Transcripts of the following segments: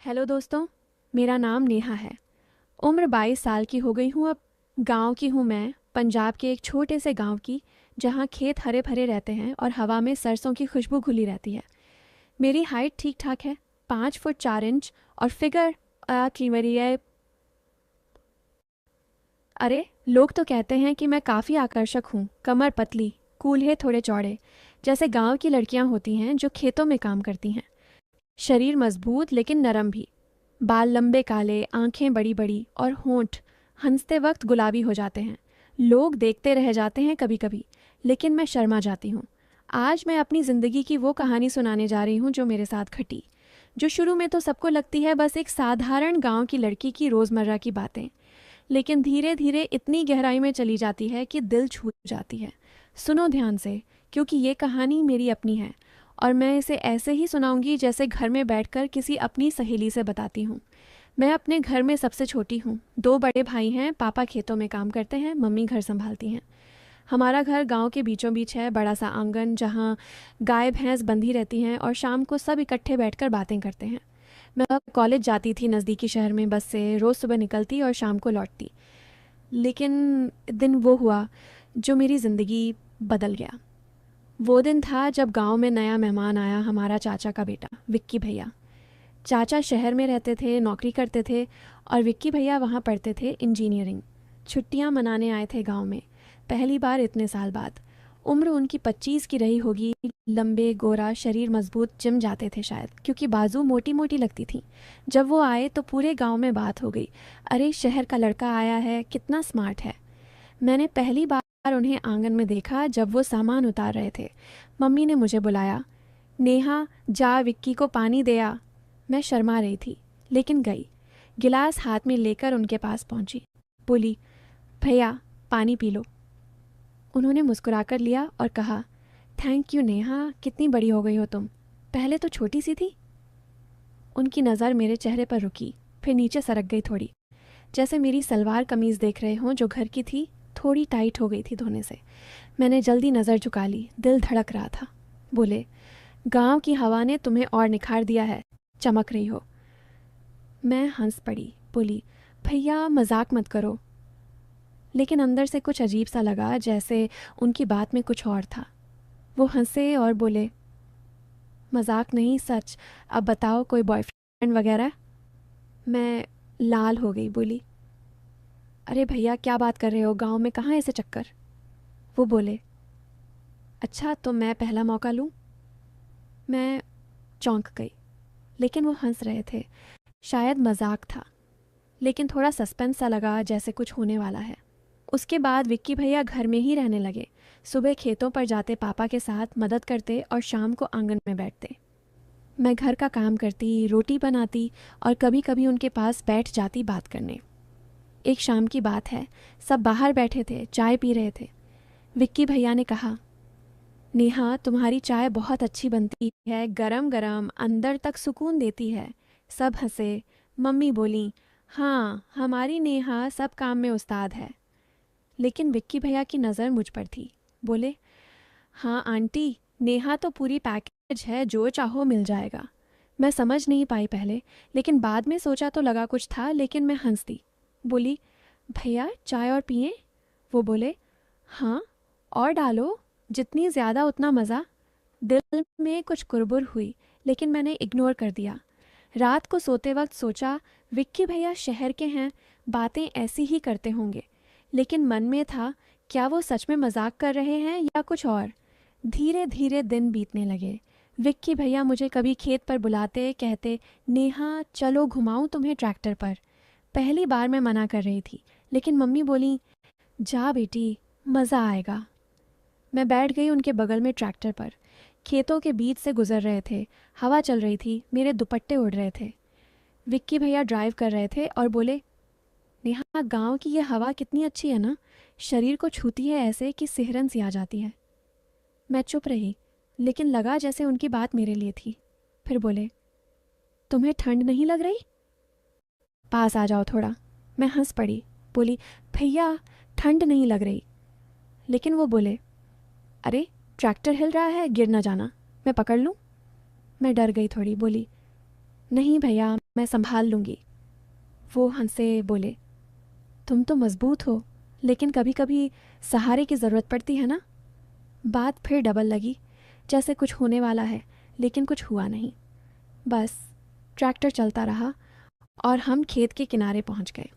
Hello दोस्तों। मेरा नाम नेहा है। उम्र 22 साल की हो गई हूँ अब। गांव की हूँ मैं, पंजाब के एक छोटे से गांव की, जहाँ खेत हरे भरे रहते हैं और हवा में सरसों की खुशबू घुली रहती है। मेरी हाइट ठीक ठाक है, 5 फुट 4 इंच, और फिगर की मेरी है। अरे, लोग तो कहते हैं कि मैं काफ़ी आकर्षक हूँ, कमर पतली, कूल्हे थोड़े चौड़े, जैसे गांव की लड़कियां होती हैं जो खेतों में काम करती हैं। शरीर मजबूत लेकिन नरम भी। बाल लंबे काले, आंखें बड़ी बड़ी, और होंठ हंसते वक्त गुलाबी हो जाते हैं। लोग देखते रह जाते हैं कभी कभी, लेकिन मैं शर्मा जाती हूँ। आज मैं अपनी ज़िंदगी की वो कहानी सुनाने जा रही हूँ जो मेरे साथ घटी, जो शुरू में तो सबको लगती है बस एक साधारण गांव की लड़की की रोज़मर्रा की बातें, लेकिन धीरे धीरे इतनी गहराई में चली जाती है कि दिल छू जाती है। सुनो ध्यान से, क्योंकि ये कहानी मेरी अपनी है, और मैं इसे ऐसे ही सुनाऊंगी जैसे घर में बैठकर किसी अपनी सहेली से बताती हूँ। मैं अपने घर में सबसे छोटी हूँ। दो बड़े भाई हैं, पापा खेतों में काम करते हैं, मम्मी घर संभालती हैं। हमारा घर गांव के बीचों बीच है, बड़ा सा आंगन जहाँ गाय भैंस बंधी रहती हैं, और शाम को सब इकट्ठे बैठकर बातें करते हैं। मैं कॉलेज जाती थी नज़दीकी शहर में बस से, रोज़ सुबह निकलती और शाम को लौटती। लेकिन दिन वो हुआ जो मेरी ज़िंदगी बदल गया। वो दिन था जब गांव में नया मेहमान आया, हमारा चाचा का बेटा विक्की भैया। चाचा शहर में रहते थे, नौकरी करते थे, और विक्की भैया वहाँ पढ़ते थे इंजीनियरिंग। छुट्टियाँ मनाने आए थे गांव में, पहली बार इतने साल बाद। उम्र उनकी 25 की रही होगी। लंबे, गोरा शरीर, मजबूत, जिम जाते थे शायद, क्योंकि बाजू मोटी मोटी लगती थी। जब वो आए तो पूरे गांव में बात हो गई, अरे शहर का लड़का आया है, कितना स्मार्ट है। मैंने पहली बार उन्हें आंगन में देखा जब वो सामान उतार रहे थे। मम्मी ने मुझे बुलाया, नेहा जा विक्की को पानी दे आ। मैं शर्मा रही थी, लेकिन गई। गिलास हाथ में लेकर उनके पास पहुंची। बोली, भैया पानी पी लो। उन्होंने मुस्कुराकर लिया और कहा, थैंक यू नेहा, कितनी बड़ी हो गई हो तुम, पहले तो छोटी सी थी। उनकी नज़र मेरे चेहरे पर रुकी, फिर नीचे सरक गई थोड़ी, जैसे मेरी सलवार कमीज़ देख रहे हों जो घर की थी, थोड़ी टाइट हो गई थी धोने से। मैंने जल्दी नज़र झुका ली, दिल धड़क रहा था। बोले, गांव की हवा ने तुम्हें और निखार दिया है, चमक रही हो। मैं हंस पड़ी, बोली, भैया मजाक मत करो। लेकिन अंदर से कुछ अजीब सा लगा, जैसे उनकी बात में कुछ और था। वो हंसे और बोले, मजाक नहीं, सच। अब बताओ, कोई बॉयफ्रेंड वगैरह? मैं लाल हो गई, बोली, अरे भैया क्या बात कर रहे हो, गांव में कहाँ ऐसे चक्कर। वो बोले, अच्छा तो मैं पहला मौका लूँ। मैं चौंक गई, लेकिन वो हंस रहे थे। शायद मजाक था, लेकिन थोड़ा सस्पेंस सा लगा, जैसे कुछ होने वाला है। उसके बाद विक्की भैया घर में ही रहने लगे। सुबह खेतों पर जाते पापा के साथ, मदद करते, और शाम को आंगन में बैठते। मैं घर का काम करती, रोटी बनाती, और कभी कभी उनके पास बैठ जाती बात करने। एक शाम की बात है, सब बाहर बैठे थे, चाय पी रहे थे। विक्की भैया ने कहा, नेहा तुम्हारी चाय बहुत अच्छी बनती है, गरम गरम, अंदर तक सुकून देती है। सब हंसे। मम्मी बोली, हाँ हमारी नेहा सब काम में उस्ताद है। लेकिन विक्की भैया की नज़र मुझ पर थी। बोले, हाँ आंटी, नेहा तो पूरी पैकेज है, जो चाहो मिल जाएगा। मैं समझ नहीं पाई पहले, लेकिन बाद में सोचा तो लगा कुछ था, लेकिन मैं हंस दी। बोली, भैया चाय और पिए? वो बोले, हाँ और डालो, जितनी ज़्यादा उतना मज़ा। दिल में कुछ कुरबुर हुई, लेकिन मैंने इग्नोर कर दिया। रात को सोते वक्त सोचा, विक्की भैया शहर के हैं, बातें ऐसी ही करते होंगे। लेकिन मन में था, क्या वो सच में मजाक कर रहे हैं या कुछ और। धीरे धीरे दिन बीतने लगे। विक्की भैया मुझे कभी खेत पर बुलाते, कहते, नेहा चलो घुमाऊं तुम्हें ट्रैक्टर पर। पहली बार मैं मना कर रही थी, लेकिन मम्मी बोली, जा बेटी, मज़ा आएगा। मैं बैठ गई उनके बगल में ट्रैक्टर पर। खेतों के बीच से गुजर रहे थे, हवा चल रही थी, मेरे दुपट्टे उड़ रहे थे। विक्की भैया ड्राइव कर रहे थे और बोले, नेहा गांव की ये हवा कितनी अच्छी है ना, शरीर को छूती है ऐसे कि सिहरन सी आ जाती है। मैं चुप रही, लेकिन लगा जैसे उनकी बात मेरे लिए थी। फिर बोले, तुम्हें ठंड नहीं लग रही? पास आ जाओ थोड़ा। मैं हंस पड़ी, बोली, भैया ठंड नहीं लग रही। लेकिन वो बोले, अरे ट्रैक्टर हिल रहा है, गिर ना जाना, मैं पकड़ लूँ? मैं डर गई थोड़ी, बोली, नहीं भैया मैं संभाल लूँगी। वो हंसे बोले, तुम तो मज़बूत हो, लेकिन कभी कभी सहारे की ज़रूरत पड़ती है ना। बात फिर डबल लगी, जैसे कुछ होने वाला है, लेकिन कुछ हुआ नहीं। बस ट्रैक्टर चलता रहा और हम खेत के किनारे पहुंच गए।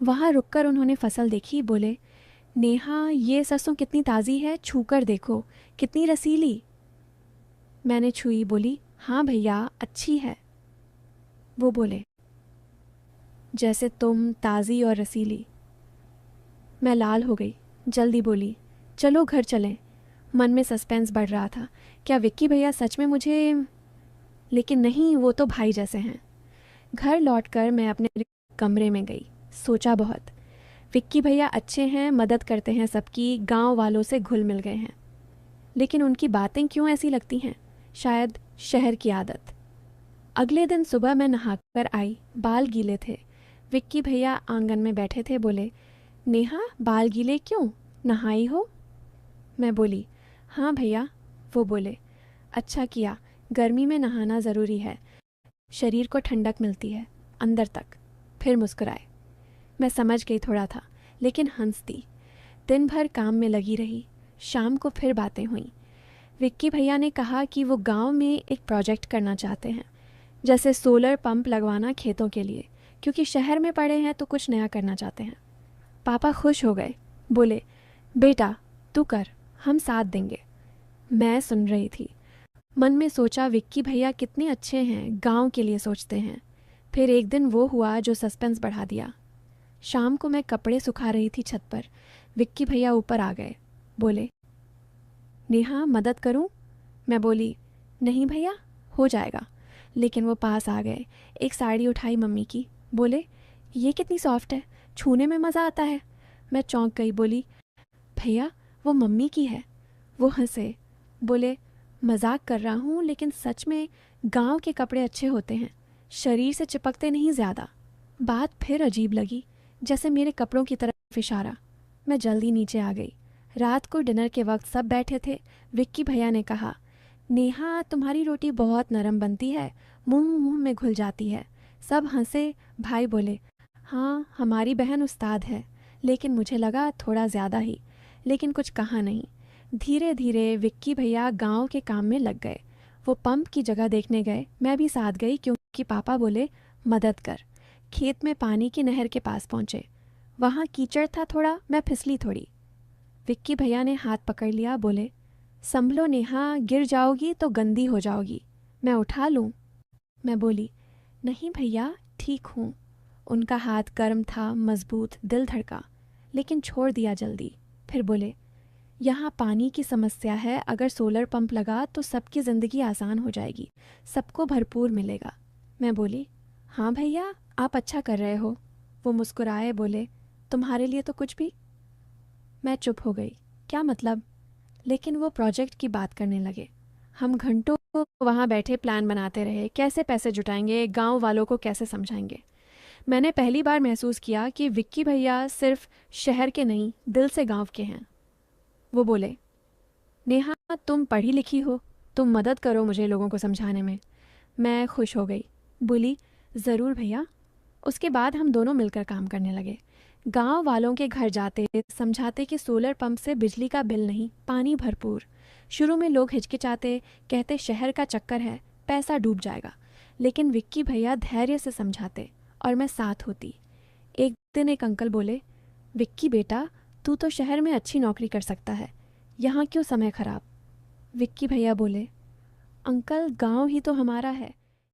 वहाँ रुककर उन्होंने फसल देखी। बोले, नेहा ये सरसों कितनी ताज़ी है, छूकर देखो, कितनी रसीली। मैंने छुई, बोली, हाँ भैया अच्छी है। वो बोले, जैसे तुम ताज़ी और रसीली। मैं लाल हो गई, जल्दी बोली, चलो घर चलें। मन में सस्पेंस बढ़ रहा था, क्या विक्की भैया सच में मुझे, लेकिन नहीं, वो तो भाई जैसे हैं। घर लौटकर मैं अपने कमरे में गई, सोचा बहुत। विक्की भैया अच्छे हैं, मदद करते हैं सबकी, गांव वालों से घुल मिल गए हैं, लेकिन उनकी बातें क्यों ऐसी लगती हैं? शायद शहर की आदत। अगले दिन सुबह मैं नहाकर आई, बाल गीले थे। विक्की भैया आंगन में बैठे थे। बोले, नेहा बाल गीले क्यों, नहाई हो? मैं बोली, हाँ भैया। वो बोले, अच्छा किया, गर्मी में नहाना ज़रूरी है, शरीर को ठंडक मिलती है अंदर तक। फिर मुस्कुराए। मैं समझ गई थोड़ा था, लेकिन हंस दी। दिन भर काम में लगी रही। शाम को फिर बातें हुईं। विक्की भैया ने कहा कि वो गांव में एक प्रोजेक्ट करना चाहते हैं, जैसे सोलर पंप लगवाना खेतों के लिए, क्योंकि शहर में पड़े हैं तो कुछ नया करना चाहते हैं। पापा खुश हो गए, बोले, बेटा तू कर, हम साथ देंगे। मैं सुन रही थी, मन में सोचा विक्की भैया कितने अच्छे हैं, गांव के लिए सोचते हैं। फिर एक दिन वो हुआ जो सस्पेंस बढ़ा दिया। शाम को मैं कपड़े सुखा रही थी छत पर। विक्की भैया ऊपर आ गए। बोले, नेहा मदद करूं? मैं बोली, नहीं भैया, हो जाएगा। लेकिन वो पास आ गए, एक साड़ी उठाई मम्मी की। बोले, ये कितनी सॉफ्ट है, छूने में मज़ा आता है। मैं चौंक गई, बोली, भैया वो मम्मी की है। वो हंसे, बोले, मजाक कर रहा हूँ, लेकिन सच में गांव के कपड़े अच्छे होते हैं, शरीर से चिपकते नहीं ज़्यादा। बात फिर अजीब लगी, जैसे मेरे कपड़ों की तरफ इशारा। मैं जल्दी नीचे आ गई। रात को डिनर के वक्त सब बैठे थे। विक्की भैया ने कहा, नेहा तुम्हारी रोटी बहुत नरम बनती है, मुंह मुंह में घुल जाती है। सब हंसे। भाई बोले, हाँ हमारी बहन उस्ताद है, लेकिन मुझे लगा थोड़ा ज़्यादा ही, लेकिन कुछ कहा नहीं। धीरे धीरे विक्की भैया गांव के काम में लग गए। वो पंप की जगह देखने गए, मैं भी साथ गई, क्योंकि पापा बोले मदद कर। खेत में पानी की नहर के पास पहुँचे। वहाँ कीचड़ था थोड़ा, मैं फिसली थोड़ी। विक्की भैया ने हाथ पकड़ लिया। बोले, संभलो नेहा, गिर जाओगी तो गंदी हो जाओगी, मैं उठा लूँ? मैं बोली, नहीं भैया ठीक हूँ। उनका हाथ गर्म था, मजबूत, दिल धड़का, लेकिन छोड़ दिया जल्दी। फिर बोले, यहाँ पानी की समस्या है, अगर सोलर पंप लगा तो सबकी ज़िंदगी आसान हो जाएगी, सबको भरपूर मिलेगा। मैं बोली, हाँ भैया आप अच्छा कर रहे हो। वो मुस्कुराए, बोले, तुम्हारे लिए तो कुछ भी। मैं चुप हो गई, क्या मतलब? लेकिन वो प्रोजेक्ट की बात करने लगे। हम घंटों वहाँ बैठे प्लान बनाते रहे, कैसे पैसे जुटाएंगे, गांव वालों को कैसे समझाएंगे। मैंने पहली बार महसूस किया कि विक्की भैया सिर्फ शहर के नहीं, दिल से गांव के हैं। वो बोले, नेहा तुम पढ़ी लिखी हो, तुम मदद करो मुझे लोगों को समझाने में। मैं खुश हो गई, बोली, ज़रूर भैया। उसके बाद हम दोनों मिलकर काम करने लगे। गांव वालों के घर जाते, समझाते कि सोलर पंप से बिजली का बिल नहीं, पानी भरपूर। शुरू में लोग हिचकिचाते, कहते शहर का चक्कर है, पैसा डूब जाएगा। लेकिन विक्की भैया धैर्य से समझाते और मैं साथ होती। एक दिन एक अंकल बोले, विक्की बेटा तू तो शहर में अच्छी नौकरी कर सकता है, यहाँ क्यों समय खराब? विक्की भैया बोले, अंकल गांव ही तो हमारा है,